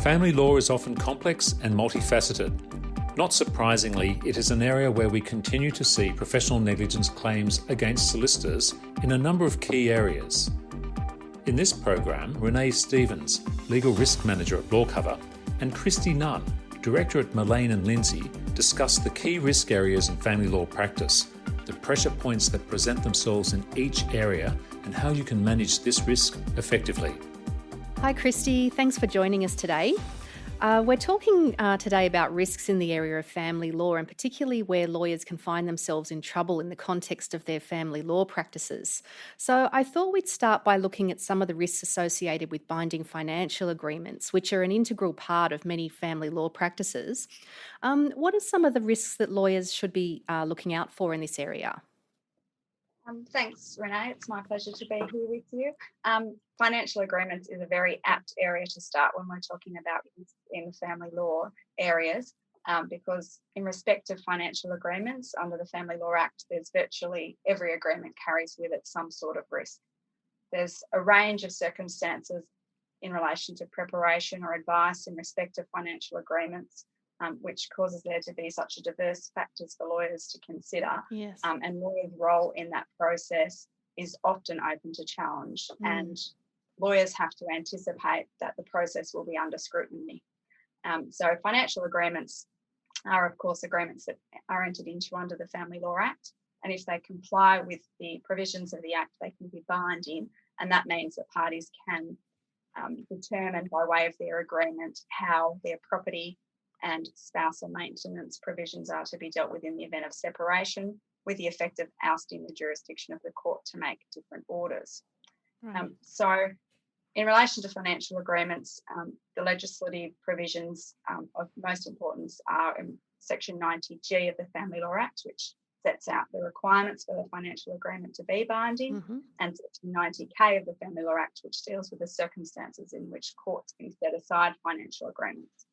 Family law is often complex and multifaceted. Not surprisingly, it is an area where we continue to see professional negligence claims against solicitors in a number of key areas. In this program, Renee Stevens, Legal Risk Manager at Lawcover, and Kristy Nunn, Director at Mullane Lindsay, discuss the key risk areas in family law practice, the pressure points that present themselves in each area, and how you can manage this risk effectively. Hi Kristy, thanks for joining us today. We're talking today about risks in the area of family law, and particularly where lawyers can find themselves in trouble in the context of their family law practices. So I thought we'd start by looking at some of the risks associated with binding financial agreements, which are an integral part of many family law practices. What are some of the risks that lawyers should be looking out for in this area? Thanks, Renee. It's my pleasure to be here with you. Financial agreements is a very apt area to start when we're talking about in the family law areas, because in respect of financial agreements under the Family Law Act, there's virtually every agreement carries with it some sort of risk. There's a range of circumstances in relation to preparation or advice in respect of financial agreements, which causes there to be such a diverse factors for lawyers to consider. Yes. And lawyers' role in that process is often open to challenge. And lawyers have to anticipate that the process will be under scrutiny. So financial agreements are, of course, agreements that are entered into under the Family Law Act. And if they comply with the provisions of the Act, they can be binding. And that means that parties can determine by way of their agreement how their property and spousal maintenance provisions are to be dealt with in the event of separation, with the effect of ousting the jurisdiction of the court to make different orders. Right. So in relation to financial agreements, the legislative provisions of most importance are in Section 90G of the Family Law Act, which sets out the requirements for the financial agreement to be binding, and Section 90K of the Family Law Act, which deals with the circumstances in which courts can set aside financial agreements.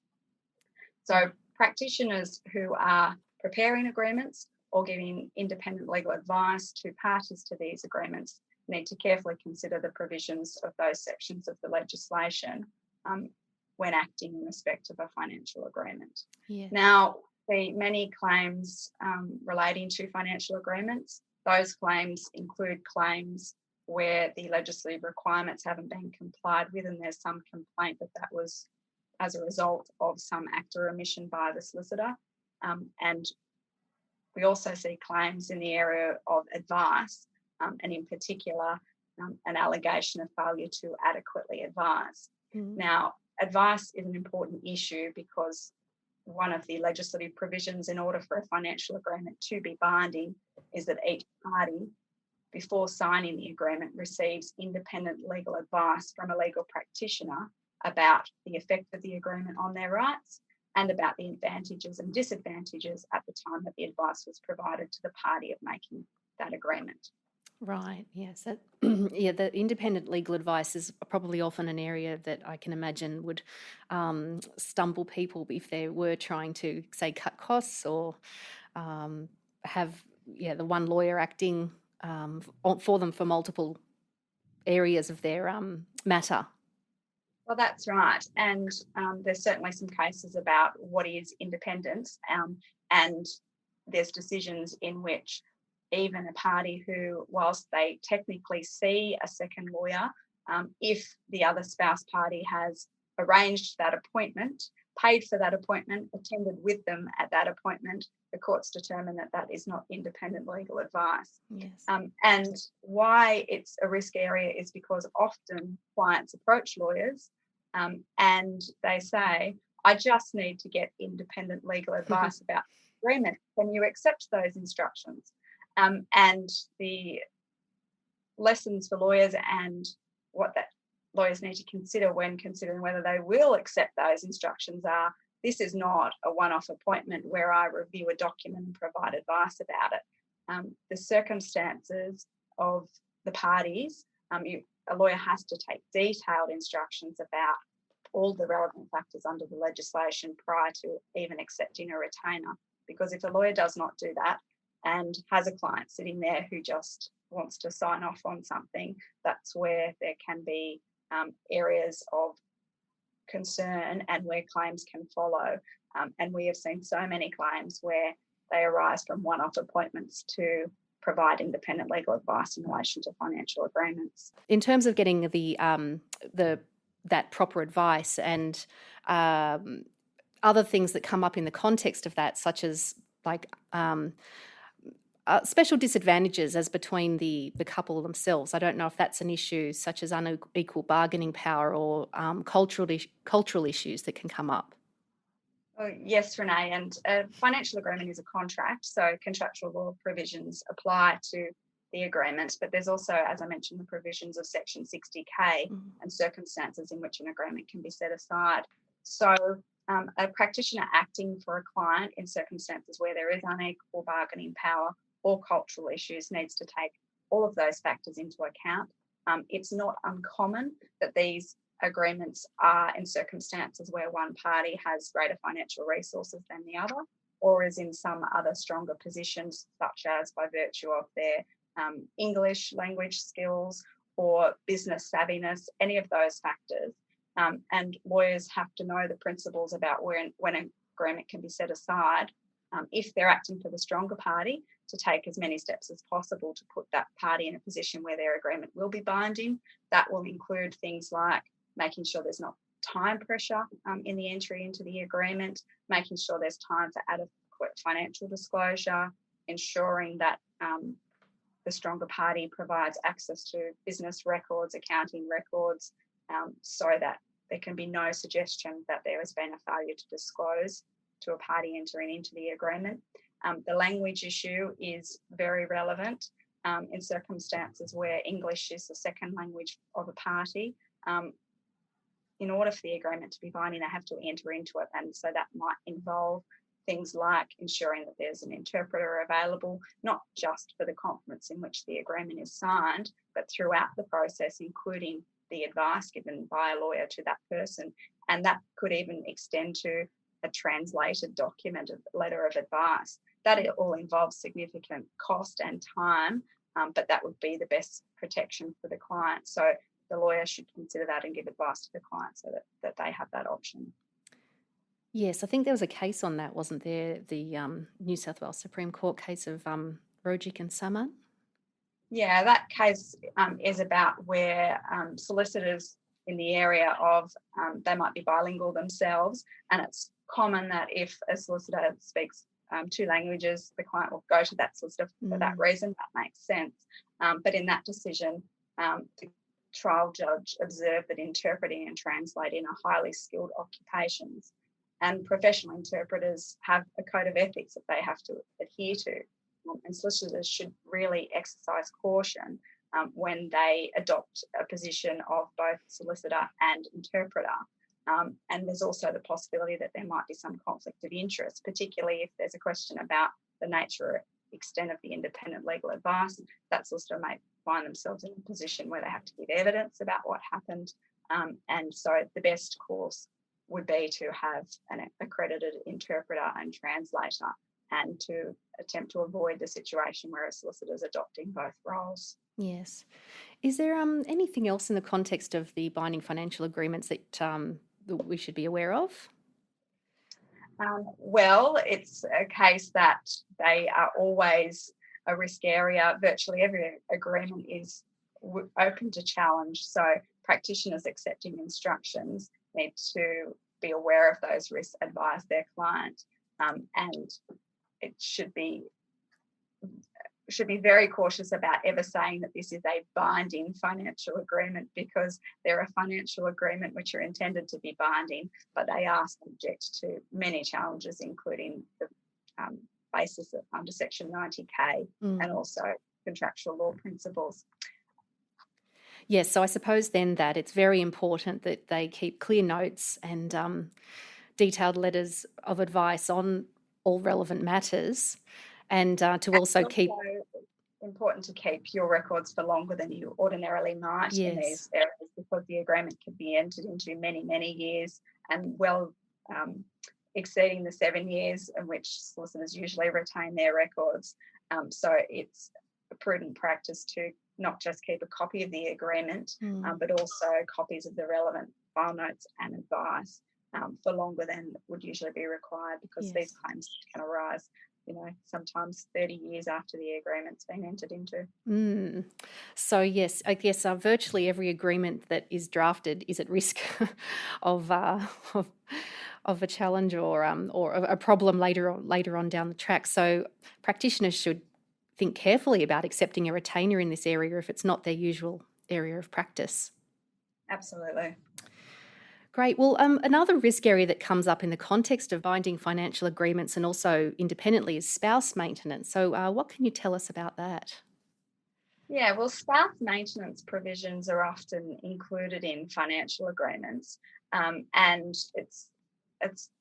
So practitioners who are preparing agreements or giving independent legal advice to parties to these agreements need to carefully consider the provisions of those sections of the legislation when acting in respect of a financial agreement. Yeah. Now, the many claims relating to financial agreements, those claims include claims where the legislative requirements haven't been complied with and there's some complaint that was as a result of some act or omission by the solicitor. And we also see claims in the area of advice, and in particular, an allegation of failure to adequately advise. Now, advice is an important issue because one of the legislative provisions in order for a financial agreement to be binding is that each party, before signing the agreement, receives independent legal advice from a legal practitioner about the effect of the agreement on their rights and about the advantages and disadvantages at the time that the advice was provided to the party of making that agreement. Right, yes. The independent legal advice is probably often an area that I can imagine would stumble people if they were trying to, say, cut costs or have the one lawyer acting for them for multiple areas of their matter. Well, that's right. And there's certainly some cases about what is independence, and there's decisions in which even a party who, whilst they technically see a second lawyer, if the other spouse party has arranged that appointment, paid for that appointment, attended with them at that appointment, the courts determine that that is not independent legal advice. Yes. And why it's a risk area is because often clients approach lawyers and they say, I just need to get independent legal advice about the agreement. Can you accept those instructions? And the lessons for lawyers and what that lawyers need to consider when considering whether they will accept those instructions are, this is not a one-off appointment where I review a document and provide advice about it. The circumstances of the parties, a lawyer has to take detailed instructions about all the relevant factors under the legislation prior to even accepting a retainer. Because if a lawyer does not do that and has a client sitting there who just wants to sign off on something, that's where there can be areas of concern and where claims can follow. And we have seen so many claims where they arise from one-off appointments to provide independent legal advice in relation to financial agreements. In terms of getting that proper advice and other things that come up in the context of that, such as special disadvantages as between the couple themselves. I don't know if that's an issue, such as unequal bargaining power or cultural issues that can come up. Oh, yes, Renee, and a financial agreement is a contract, so contractual law provisions apply to the agreement, but there's also, as I mentioned, the provisions of Section 60K and circumstances in which an agreement can be set aside. So a practitioner acting for a client in circumstances where there is unequal bargaining power or cultural issues needs to take all of those factors into account. It's not uncommon that these agreements are in circumstances where one party has greater financial resources than the other, or is in some other stronger positions, such as by virtue of their English language skills or business savviness, any of those factors. And lawyers have to know the principles about when an agreement can be set aside, if they're acting for the stronger party, to take as many steps as possible to put that party in a position where their agreement will be binding. That will include things like making sure there's not time pressure in the entry into the agreement, making sure there's time for adequate financial disclosure, ensuring that the stronger party provides access to business records, accounting records, so that there can be no suggestion that there has been a failure to disclose to a party entering into the agreement. The language issue is very relevant in circumstances where English is the second language of a party. In order for the agreement to be binding, they have to enter into it, and so that might involve things like ensuring that there's an interpreter available, not just for the conference in which the agreement is signed, but throughout the process, including the advice given by a lawyer to that person. And that could even extend to a translated document, a letter of advice. That it all involves significant cost and time, but that would be the best protection for the client. So the lawyer should consider that and give advice to the client so that they have that option. Yes, I think there was a case on that, wasn't there? The New South Wales Supreme Court case of Rogic and Saman. Yeah, that case is about where solicitors in the area of, they might be bilingual themselves, and it's common that if a solicitor speaks two languages, the client will go to that solicitor for that reason. That makes sense. But in that decision, the trial judge observed that interpreting and translating are highly skilled occupations, and professional interpreters have a code of ethics that they have to adhere to. And solicitors should really exercise caution when they adopt a position of both solicitor and interpreter. And there's also the possibility that there might be some conflict of interest, particularly if there's a question about the nature or extent of the independent legal advice. That solicitor may find themselves in a position where they have to give evidence about what happened. And so the best course would be to have an accredited interpreter and translator, and to attempt to avoid the situation where a solicitor is adopting both roles. Yes. Is there anything else in the context of the binding financial agreements that we should be aware of? Well, it's a case that they are always a risk area. Virtually every agreement is open to challenge. So practitioners accepting instructions need to be aware of those risks, advise their client, and it should be very cautious about ever saying that this is a binding financial agreement, because they're a financial agreement which are intended to be binding, but they are subject to many challenges, including the basis of under Section 90K and also contractual law principles. Yes, so I suppose then that it's very important that they keep clear notes and detailed letters of advice on all relevant matters, and to also keep... important to keep your records for longer than you ordinarily might in these areas, because the agreement could be entered into many, many years, and well exceeding the 7 years in which solicitors usually retain their records. So it's a prudent practice to not just keep a copy of the agreement, but also copies of the relevant file notes and advice for longer than would usually be required, because these claims can arise, sometimes 30 years after the agreement's been entered into. So yes, I guess virtually every agreement that is drafted is at risk of a challenge or a problem later on down the track. So practitioners should think carefully about accepting a retainer in this area if it's not their usual area of practice. Absolutely. Great. Well, another risk area that comes up in the context of binding financial agreements and also independently is spouse maintenance. So what can you tell us about that? Yeah, well, spouse maintenance provisions are often included in financial agreements, and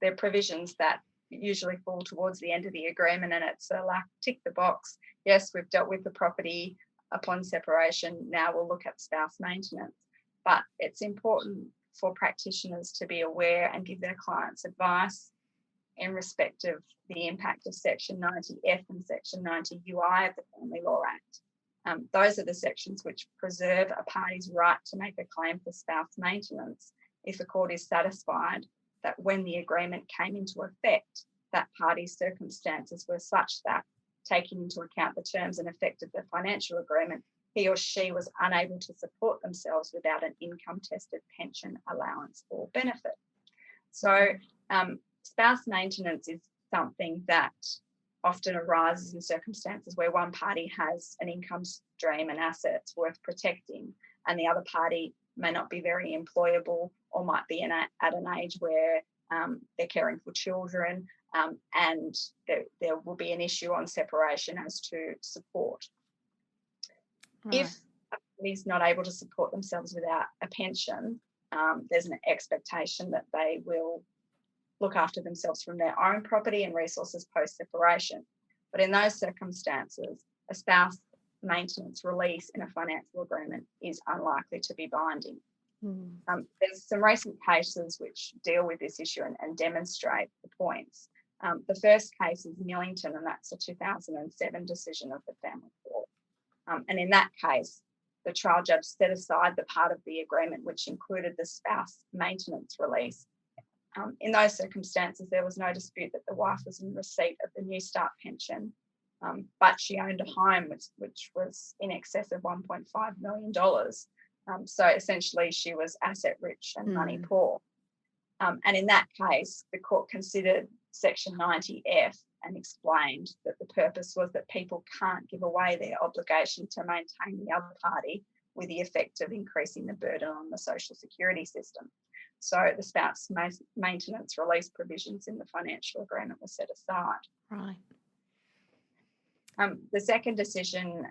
they're provisions that usually fall towards the end of the agreement, and it's like tick the box. Yes, we've dealt with the property upon separation. Now we'll look at spouse maintenance. But it's important for practitioners to be aware and give their clients advice in respect of the impact of Section 90F and Section 90UI of the Family Law Act. Those are the sections which preserve a party's right to make a claim for spouse maintenance if the court is satisfied that when the agreement came into effect, that party's circumstances were such that, taking into account the terms and effect of the financial agreement, he or she was unable to support themselves without an income-tested pension, allowance or benefit. So spouse maintenance is something that often arises in circumstances where one party has an income stream and assets worth protecting, and the other party may not be very employable or might be at an age where they're caring for children, and there will be an issue on separation as to support. Right. If a party is not able to support themselves without a pension, there's an expectation that they will look after themselves from their own property and resources post-separation. But in those circumstances, a spouse maintenance release in a financial agreement is unlikely to be binding. There's some recent cases which deal with this issue and demonstrate the points. The first case is Millington, and that's a 2007 decision of the Family Court. And in that case, the trial judge set aside the part of the agreement which included the spouse maintenance release. In those circumstances, there was no dispute that the wife was in receipt of the New Start pension, but she owned a home which was in excess of $1.5 million. So essentially, she was asset rich and money poor. And in that case, the court considered Section 90F and explained that the purpose was that people can't give away their obligation to maintain the other party with the effect of increasing the burden on the social security system. So the spouse maintenance release provisions in the financial agreement were set aside. Right. The second decision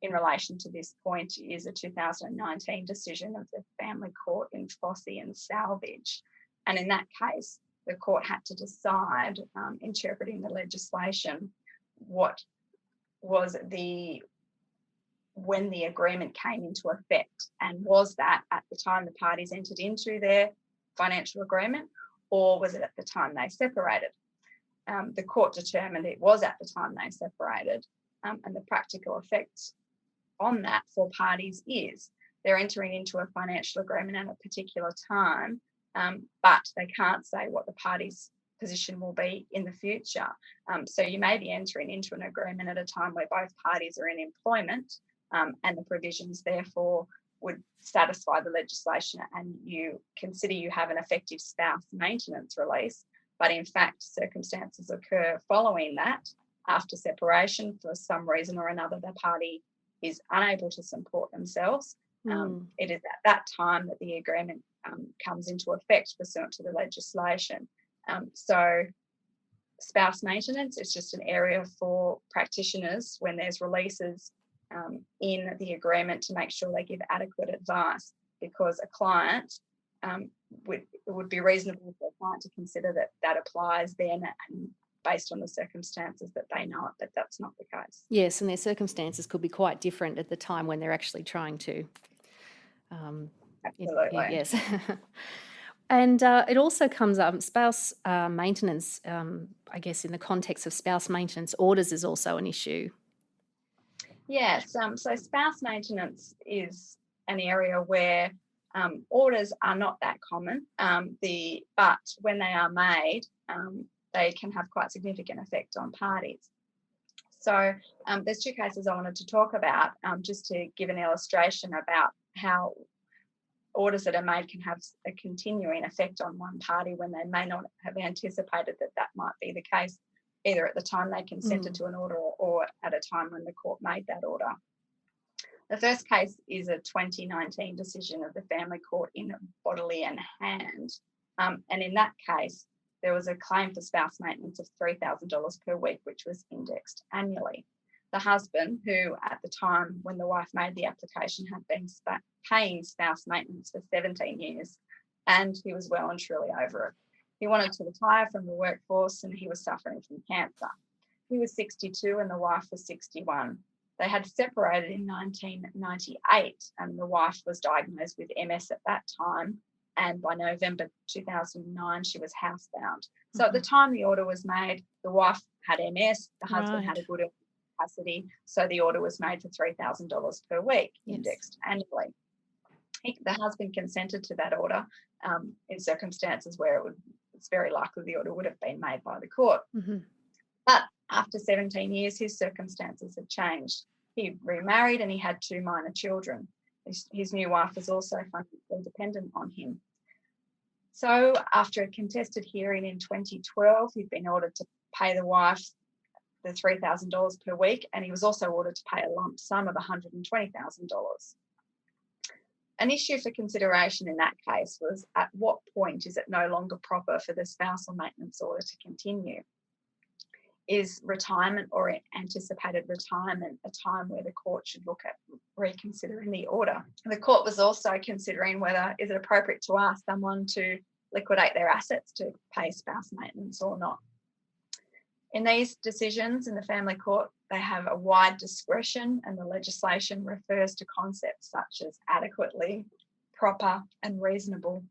in relation to this point is a 2019 decision of the Family Court in Fossey and Salvage. And in that case, the court had to decide, interpreting the legislation, what was when the agreement came into effect, and was that at the time the parties entered into their financial agreement, or was it at the time they separated? The court determined it was at the time they separated, and the practical effect on that for parties is they're entering into a financial agreement at a particular time, but they can't say what the parties' position will be in the future. So you may be entering into an agreement at a time where both parties are in employment, and the provisions therefore would satisfy the legislation, and you consider you have an effective spouse maintenance release, but in fact circumstances occur following that after separation for some reason or another the party is unable to support themselves. It is at that time that the agreement comes into effect pursuant to the legislation. So spouse maintenance is just an area for practitioners when there's releases in the agreement to make sure they give adequate advice, because a client it would be reasonable for a client to consider that applies then and based on the circumstances that they know it, but that's not the case. Yes, and their circumstances could be quite different at the time when they're actually trying to. Absolutely. Yes. And it also comes up, spouse maintenance, I guess in the context of spouse maintenance orders is also an issue. Yes, so spouse maintenance is an area where orders are not that common, but when they are made, they can have quite significant effect on parties. So there's two cases I wanted to talk about, just to give an illustration about how orders that are made can have a continuing effect on one party when they may not have anticipated that might be the case, either at the time they consented to an order or at a time when the court made that order. The first case is a 2019 decision of the Family Court in Bodily and Hand. And in that case, there was a claim for spouse maintenance of $3,000 per week, which was indexed annually. The husband, who at the time when the wife made the application had been paying spouse maintenance for 17 years, and he was well and truly over it. He wanted to retire from the workforce and he was suffering from cancer. He was 62 and the wife was 61. They had separated in 1998 and the wife was diagnosed with MS at that time. And by November 2009, she was housebound. So at the time the order was made, the wife had MS, the husband had a good capacity. So the order was made for $3,000 per week, indexed annually. The husband consented to that order in circumstances where it's very likely the order would have been made by the court. But after 17 years, his circumstances had changed. He remarried and he had 2 minor children. His new wife was also financially dependent on him. So after a contested hearing in 2012, he'd been ordered to pay the wife the $3,000 per week, and he was also ordered to pay a lump sum of $120,000. An issue for consideration in that case was at what point is it no longer proper for the spousal maintenance order to continue? Is retirement or anticipated retirement a time where the court should look at reconsidering the order? The court was also considering whether is it appropriate to ask someone to liquidate their assets to pay spouse maintenance or not. In these decisions in the family court, they have a wide discretion, and the legislation refers to concepts such as adequately, proper, and reasonable.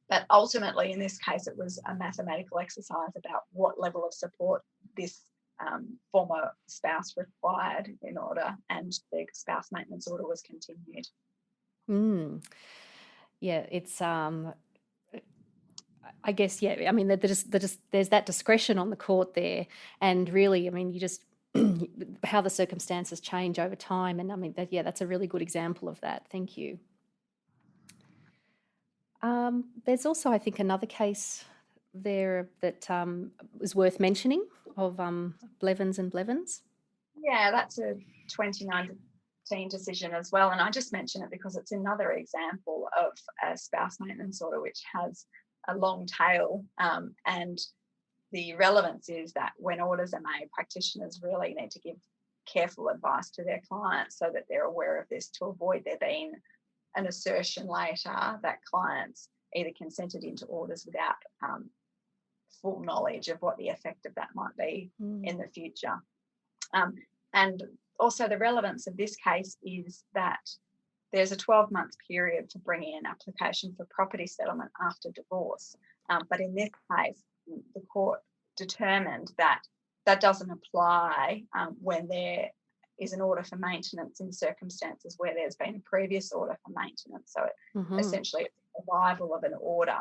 But ultimately, in this case, it was a mathematical exercise about what level of support this former spouse required in order, and the spouse maintenance order was continued. Yeah, it's I guess, I mean, there's that discretion on the court there, and really, I mean, you just how the circumstances change over time, and I mean, that's a really good example of that. Thank you. There's also, I think, another case there that is worth mentioning of Blevins and Blevins. Yeah, that's a 2019 decision as well, and I just mention it because it's another example of a spouse maintenance order which has a long tail, and the relevance is that when orders are made, practitioners really need to give careful advice to their clients so that they're aware of this, to avoid there being an assertion later that clients either consented into orders without full knowledge of what the effect of that might be in the future. And also the relevance of this case is that there's a 12-month period for bringing an application for property settlement after divorce. But in this case, the court determined that that doesn't apply when there is an order for maintenance in circumstances where there's been a previous order for maintenance. So essentially it's a revival of an order.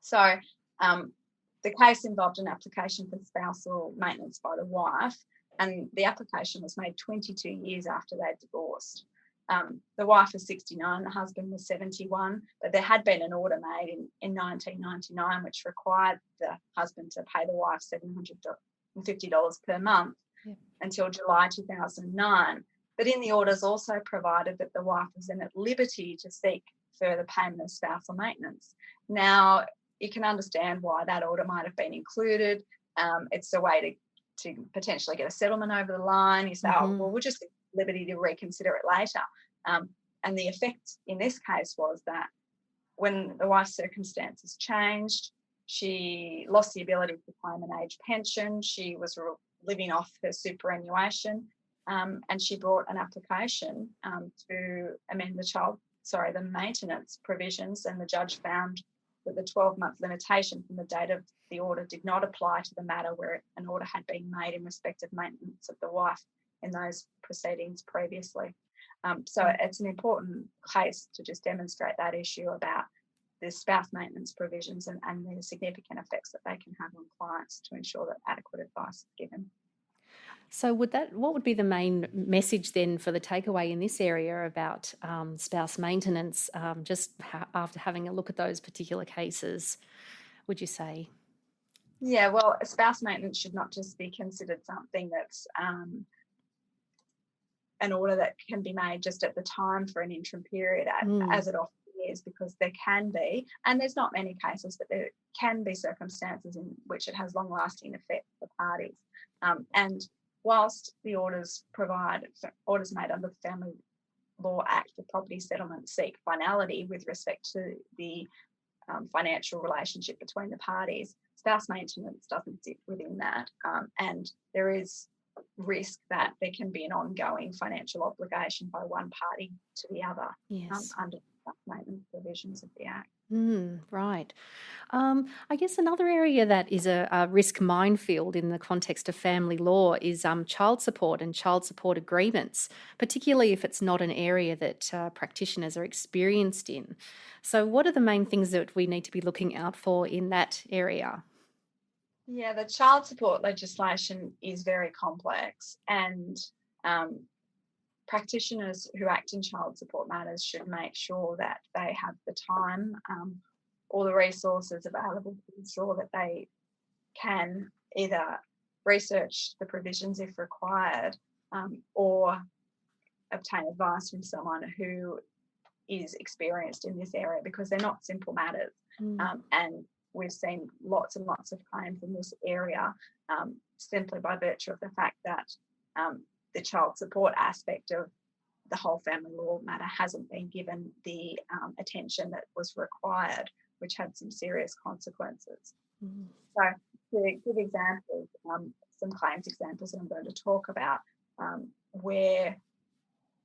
So the case involved an application for spousal maintenance by the wife, and the application was made 22 years after they'd divorced. The wife was 69, the husband was 71, but there had been an order made in 1999 which required the husband to pay the wife $750 per month until July 2009. But in the orders also provided that the wife was then at liberty to seek further payment of spousal maintenance. Now, you can understand why that order might have been included. It's a way to potentially get a settlement over the line. You say, well, we'll just liberty to reconsider it later. And the effect in this case was that when the wife's circumstances changed, she lost the ability to claim an age pension. She was living off her superannuation, and she brought an application to amend the maintenance provisions, and the judge found that the 12-month limitation from the date of the order did not apply to the matter where an order had been made in respect of maintenance of the wife in those proceedings previously. So it's an important case to just demonstrate that issue about the spouse maintenance provisions and the significant effects that they can have on clients to ensure that adequate advice is given. So what would be the main message then for the takeaway in this area about spouse maintenance, after having a look at those particular cases, would you say? Yeah, well, spouse maintenance should not just be considered something that's an order that can be made just at the time for an interim period, as it often is, because there can be, and there's not many cases, but there can be circumstances in which it has long-lasting effect for parties. And whilst the orders made under the Family Law Act for property settlement seek finality with respect to the financial relationship between the parties, spouse maintenance doesn't sit within that, and there is risk that there can be an ongoing financial obligation by one party to the other. Yes. Under the maintenance provisions of the Act. Right. I guess another area that is a risk minefield in the context of family law is child support and child support agreements, particularly if it's not an area that practitioners are experienced in. So what are the main things that we need to be looking out for in that area? Yeah, the child support legislation is very complex, and practitioners who act in child support matters should make sure that they have the time, all the resources available to ensure that they can either research the provisions if required, or obtain advice from someone who is experienced in this area, because they're not simple matters. And we've seen lots and lots of claims in this area simply by virtue of the fact that the child support aspect of the whole family law matter hasn't been given the attention that was required, which had some serious consequences. So to give examples, some claims examples that I'm going to talk about, where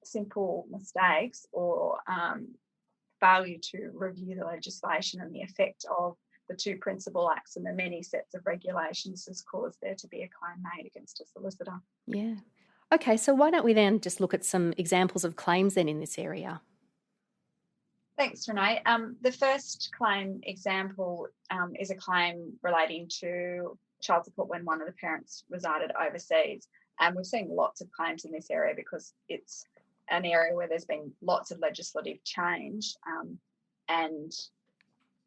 simple mistakes or failure to review the legislation and the effect of the two principal acts and the many sets of regulations has caused there to be a claim made against a solicitor. Yeah. Okay, so why don't we then just look at some examples of claims then in this area? Thanks, Renee. The first claim example is a claim relating to child support when one of the parents resided overseas. And we've seen lots of claims in this area because it's an area where there's been lots of legislative change, and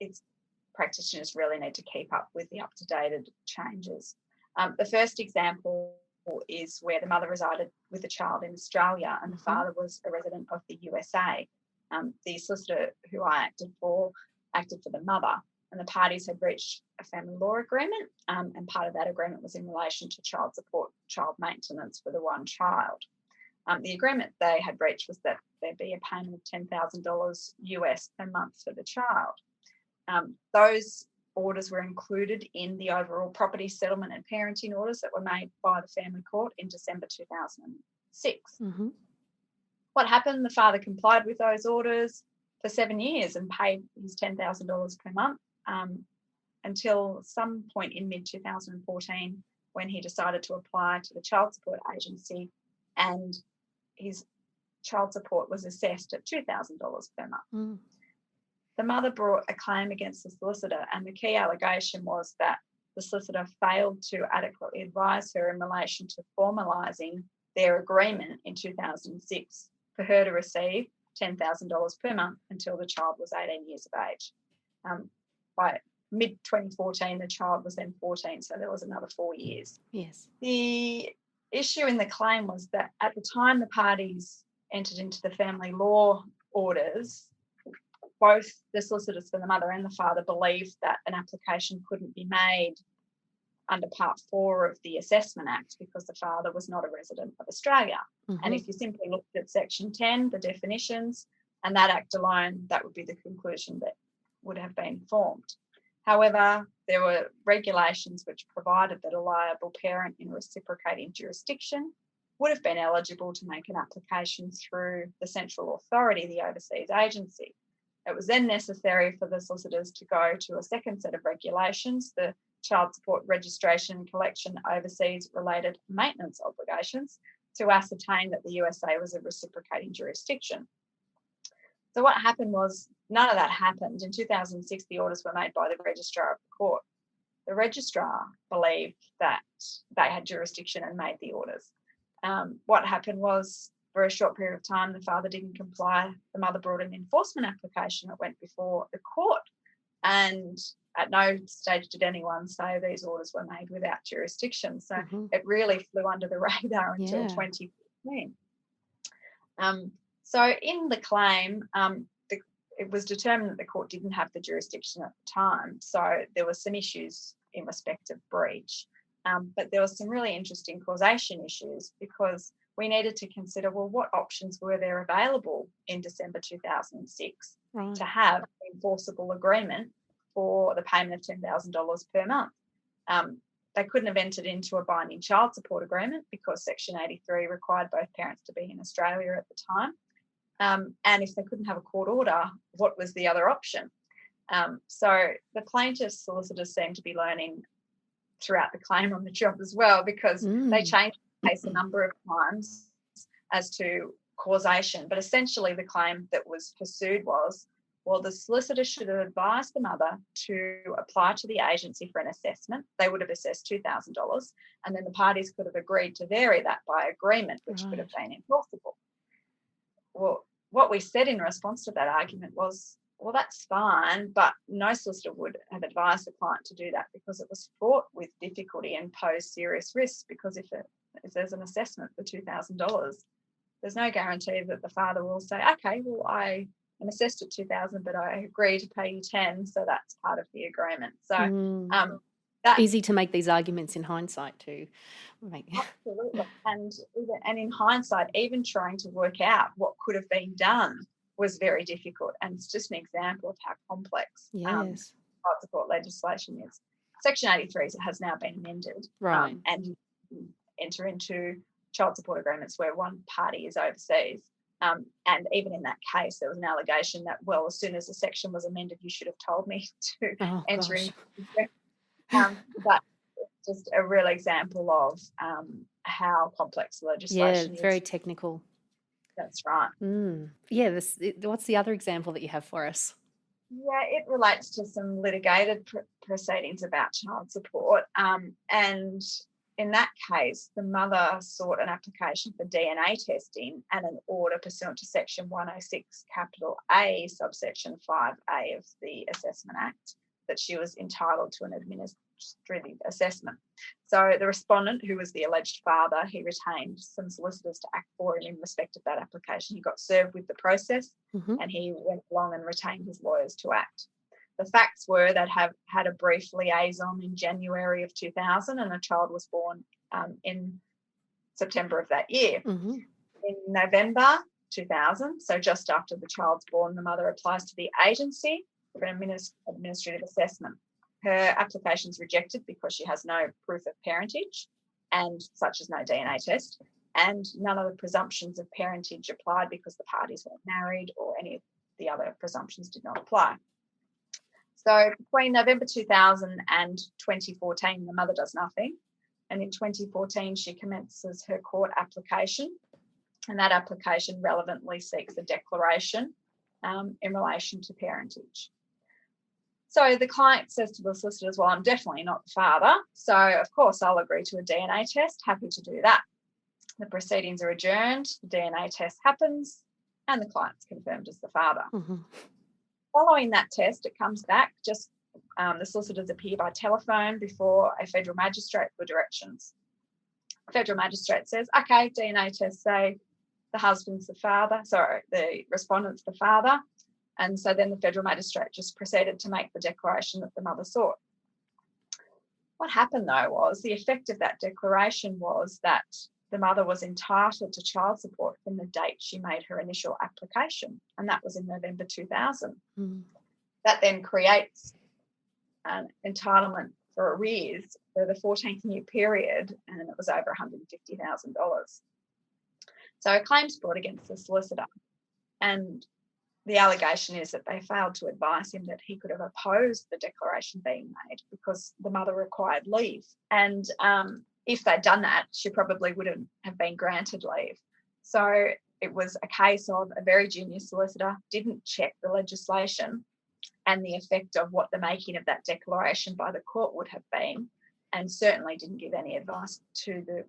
it's practitioners really need to keep up with the up-to-date changes. The first example is where the mother resided with the child in Australia and the father was a resident of the USA. The solicitor who I acted for the mother, and the parties had reached a family law agreement, and part of that agreement was in relation to child support, child maintenance for the one child. The agreement they had reached was that there'd be a payment of $10,000 US per month for the child. Those orders were included in the overall property settlement and parenting orders that were made by the family court in December 2006. What happened? The father complied with those orders for 7 years and paid his $10,000 per month until some point in mid-2014 when he decided to apply to the child support agency, and his child support was assessed at $2,000 per month. The mother brought a claim against the solicitor, and the key allegation was that the solicitor failed to adequately advise her in relation to formalising their agreement in 2006 for her to receive $10,000 per month until the child was 18 years of age. By mid-2014, the child was then 14, so there was another 4 years. Yes. The issue in the claim was that at the time the parties entered into the family law orders, both the solicitors for the mother and the father believed that an application couldn't be made under Part 4 of the Assessment Act because the father was not a resident of Australia. And if you simply looked at Section 10, the definitions, and that act alone, that would be the conclusion that would have been formed. However, there were regulations which provided that a liable parent in a reciprocating jurisdiction would have been eligible to make an application through the central authority, the overseas agency. It was then necessary for the solicitors to go to a second set of regulations, the Child Support Registration and Collection Overseas Related Maintenance Obligations, to ascertain that the USA was a reciprocating jurisdiction. So what happened was none of that happened. In 2006, the orders were made by the registrar of the court. The registrar believed that they had jurisdiction and made the orders. What happened was, for a short period of time, the father didn't comply. The mother brought an enforcement application that went before the court. And at no stage did anyone say these orders were made without jurisdiction. So it really flew under the radar until 2015. So in the claim, it was determined that the court didn't have the jurisdiction at the time. So there were some issues in respect of breach. But there were some really interesting causation issues, because we needed to consider, well, what options were there available in December 2006 to have an enforceable agreement for the payment of $10,000 per month. They couldn't have entered into a binding child support agreement because Section 83 required both parents to be in Australia at the time. And if they couldn't have a court order, what was the other option? So the plaintiff's solicitors seem to be learning throughout the claim on the job as well, because they changed the case a number of times as to causation. But essentially the claim that was pursued was, well, the solicitor should have advised the mother to apply to the agency for an assessment. They would have assessed $2,000, and then the parties could have agreed to vary that by agreement, which could have been enforceable. Well, what we said in response to that argument was, well, that's fine, but no solicitor would have advised the client to do that because it was fraught with difficulty and posed serious risks, because if there's an assessment for $2,000, there's no guarantee that the father will say, okay, well, I am assessed at $2,000, but I agree to pay you $10,000, so that's part of the agreement. So that's easy to make these arguments in hindsight too. Absolutely. And in hindsight, even trying to work out what could have been done was very difficult. And it's just an example of how complex child support legislation is. Section 83 has now been amended. And you can enter into child support agreements where one party is overseas. And even in that case, there was an allegation that, well, as soon as the section was amended, you should have told me to enter into. But it's just a real example of how complex legislation is. Yeah, very technical. That's right. Yeah, what's the other example that you have for us? Yeah, it relates to some litigated proceedings about child support. And in that case, the mother sought an application for DNA testing and an order pursuant to Section 106 capital A subsection 5A of the Assessment Act that she was entitled to an administrative assessment. So the respondent, who was the alleged father, he retained some solicitors to act for him in respect of that application. He got served with the process and he went along and retained his lawyers to act. The facts were that had a brief liaison in January of 2000, and a child was born in September of that year. In November 2000, so just after the child's born, the mother applies to the agency for an administrative assessment. Her application is rejected because she has no proof of parentage, and such as no DNA test, and none of the presumptions of parentage applied because the parties weren't married, or any of the other presumptions did not apply. So between November 2000 and 2014, the mother does nothing. And in 2014, she commences her court application. And that application relevantly seeks a declaration in relation to parentage. So the client says to the solicitors, well, I'm definitely not the father. So, of course, I'll agree to a DNA test. Happy to do that. The proceedings are adjourned. The DNA test happens and the client's confirmed as the father. Following that test, it comes back. The solicitors appear by telephone before a federal magistrate for directions. The federal magistrate says, okay, DNA tests say the husband's the father, the respondent's the father. And so then the federal magistrate just proceeded to make the declaration that the mother sought. What happened, though, was the effect of that declaration was that the mother was entitled to child support from the date she made her initial application, and that was in November 2000. That then creates an entitlement for arrears for the 14-year period, and it was over $150,000. So a claim's brought against the solicitor, and the allegation is that they failed to advise him that he could have opposed the declaration being made because the mother required leave. And if they'd done that, she probably wouldn't have been granted leave. So it was a case of a very junior solicitor didn't check the legislation and the effect of what the making of that declaration by the court would have been, and certainly didn't give any advice to the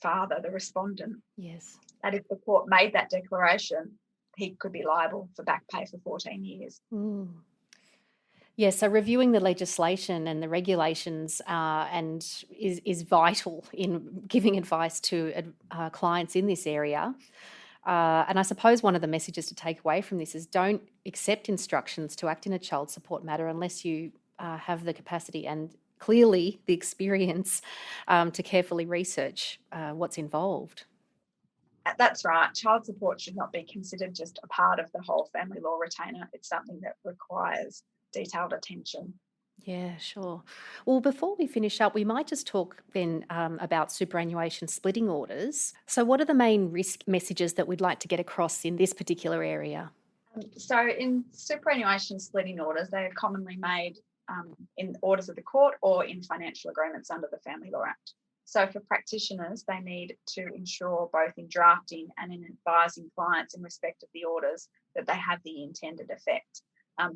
father, the respondent, Yes. that if the court made that declaration, he could be liable for back pay for 14 years. Mm. Yeah, so reviewing the legislation and the regulations and is vital in giving advice to clients in this area. And I suppose one of the messages to take away from this is don't accept instructions to act in a child support matter unless you have the capacity and clearly the experience to carefully research what's involved. That's right. Child support should not be considered just a part of the whole family law retainer. It's something that requires detailed attention. Yeah, sure. Well, before we finish up, we might just talk then about superannuation splitting orders. So, what are the main risk messages that we'd like to get across in this particular area? So, in superannuation splitting orders, they are commonly made in orders of the court or in financial agreements under the Family Law Act. So, for practitioners, they need to ensure both in drafting and in advising clients in respect of the orders that they have the intended effect.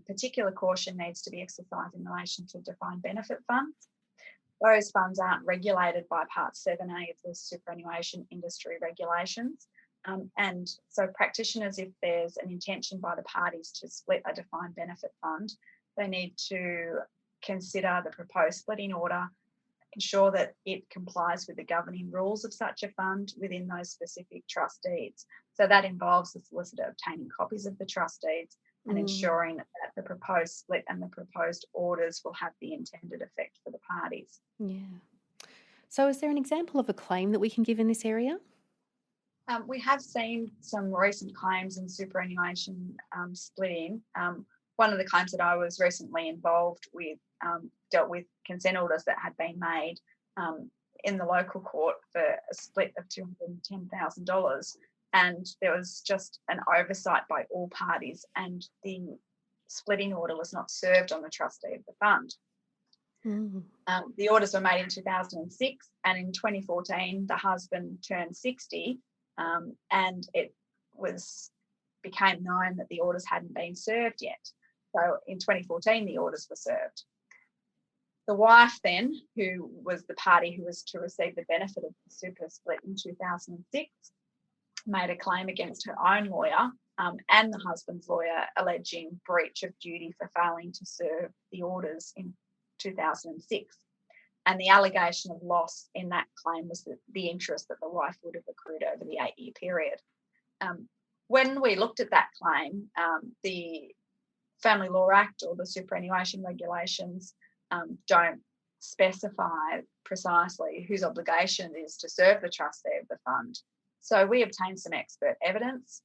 Particular caution needs to be exercised in relation to defined benefit funds. Those funds aren't regulated by Part 7A of the superannuation industry regulations. And so practitioners, if there's an intention by the parties to split a defined benefit fund, they need to consider the proposed splitting order, ensure that it complies with the governing rules of such a fund within those specific trust deeds. So that involves the solicitor obtaining copies of the trust deeds and ensuring that the proposed split and the proposed orders will have the intended effect for the parties. Yeah. So is there an example of a claim that we can give in this area? We have seen some recent claims in superannuation splitting. One of the claims that I was recently involved with dealt with consent orders that had been made in the local court for a split of $210,000. And there was just an oversight by all parties, and the splitting order was not served on the trustee of the fund. The orders were made in 2006, and in 2014, the husband turned 60, and it became known that the orders hadn't been served yet. So in 2014, the orders were served. The wife then, who was the party who was to receive the benefit of the super split in 2006, made a claim against her own lawyer and the husband's lawyer, alleging breach of duty for failing to serve the orders in 2006. And the allegation of loss in that claim was the interest that the wife would have accrued over the 8-year period. When we looked at that claim, the Family Law Act or the superannuation regulations don't specify precisely whose obligation it is to serve the trustee of the fund. So we obtained some expert evidence.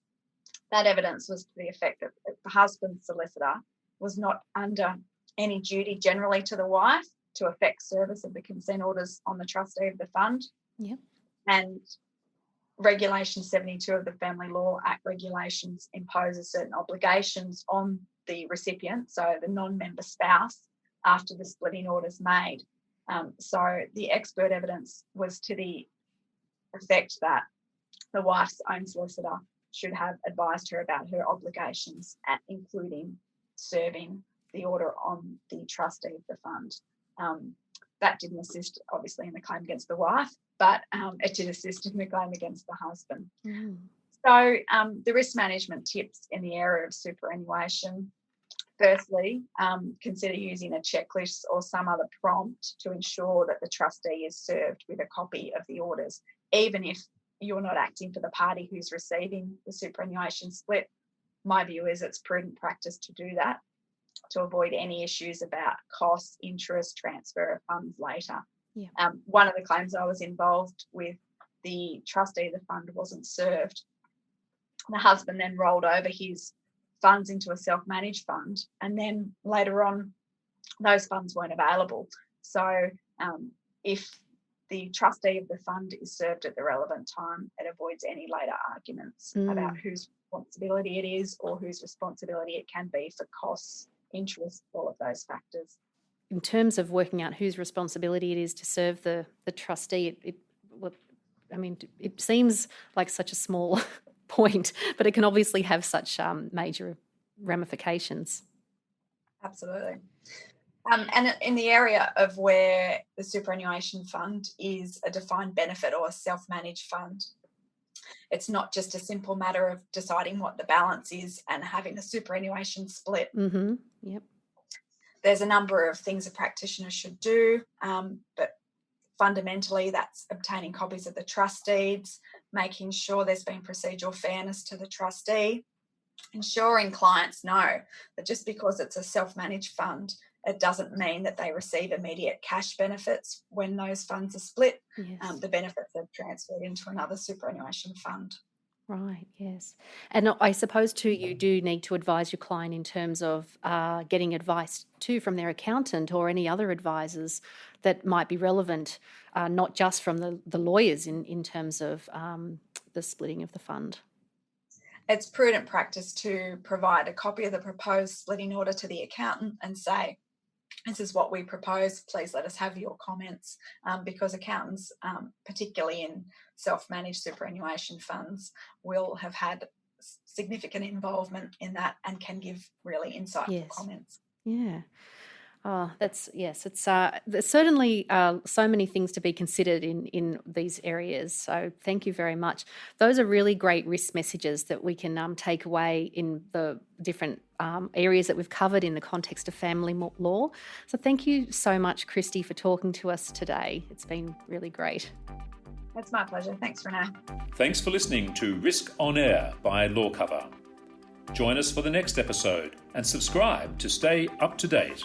That evidence was to the effect that the husband's solicitor was not under any duty generally to the wife to effect service of the consent orders on the trustee of the fund. Yep. And Regulation 72 of the Family Law Act regulations imposes certain obligations on the recipient, so the non-member spouse, after the splitting order is made. So the expert evidence was to the effect that the wife's own solicitor should have advised her about her obligations, including serving the order on the trustee of the fund. That didn't assist, obviously, in the claim against the wife, but it did assist in the claim against the husband. So the risk management tips in the area of superannuation: firstly, consider using a checklist or some other prompt to ensure that the trustee is served with a copy of the orders, even if you're not acting for the party who's receiving the superannuation split. My view is it's prudent practice to do that to avoid any issues about costs, interest, transfer of funds later. Yeah. One of the claims I was involved with, the trustee of the fund wasn't served. The husband then rolled over his funds into a self-managed fund, and then later on those funds weren't available. So if the trustee of the fund is served at the relevant time, it avoids any later arguments about whose responsibility it is or whose responsibility it can be for costs, interest, all of those factors. in terms of working out whose responsibility it is to serve the trustee, it seems like such a small point, but it can obviously have such major ramifications. Absolutely. And in the area of where the superannuation fund is a defined benefit or a self-managed fund, it's not just a simple matter of deciding what the balance is and having a superannuation split. Mm-hmm. Yep. There's a number of things a practitioner should do, but fundamentally that's obtaining copies of the trust deeds, making sure there's been procedural fairness to the trustee, ensuring clients know that just because it's a self-managed fund, it doesn't mean that they receive immediate cash benefits when those funds are split. Yes. The benefits are transferred into another superannuation fund. Right, yes. And I suppose too, you do need to advise your client in terms of getting advice too from their accountant or any other advisors that might be relevant, not just from the lawyers in terms of the splitting of the fund. It's prudent practice to provide a copy of the proposed splitting order to the accountant and say, this is what we propose, please let us have your comments, because accountants, particularly in self-managed superannuation funds, will have had significant involvement in that and can give really insightful comments. Yeah. Oh, it's there's certainly so many things to be considered in these areas. So thank you very much. Those are really great risk messages that we can take away in the different areas that we've covered in the context of family law. So thank you so much, Kristy, for talking to us today. It's been really great. It's my pleasure. Thanks, Renee. Thanks for listening to Risk on Air by Lawcover. Join us for the next episode and subscribe to stay up to date.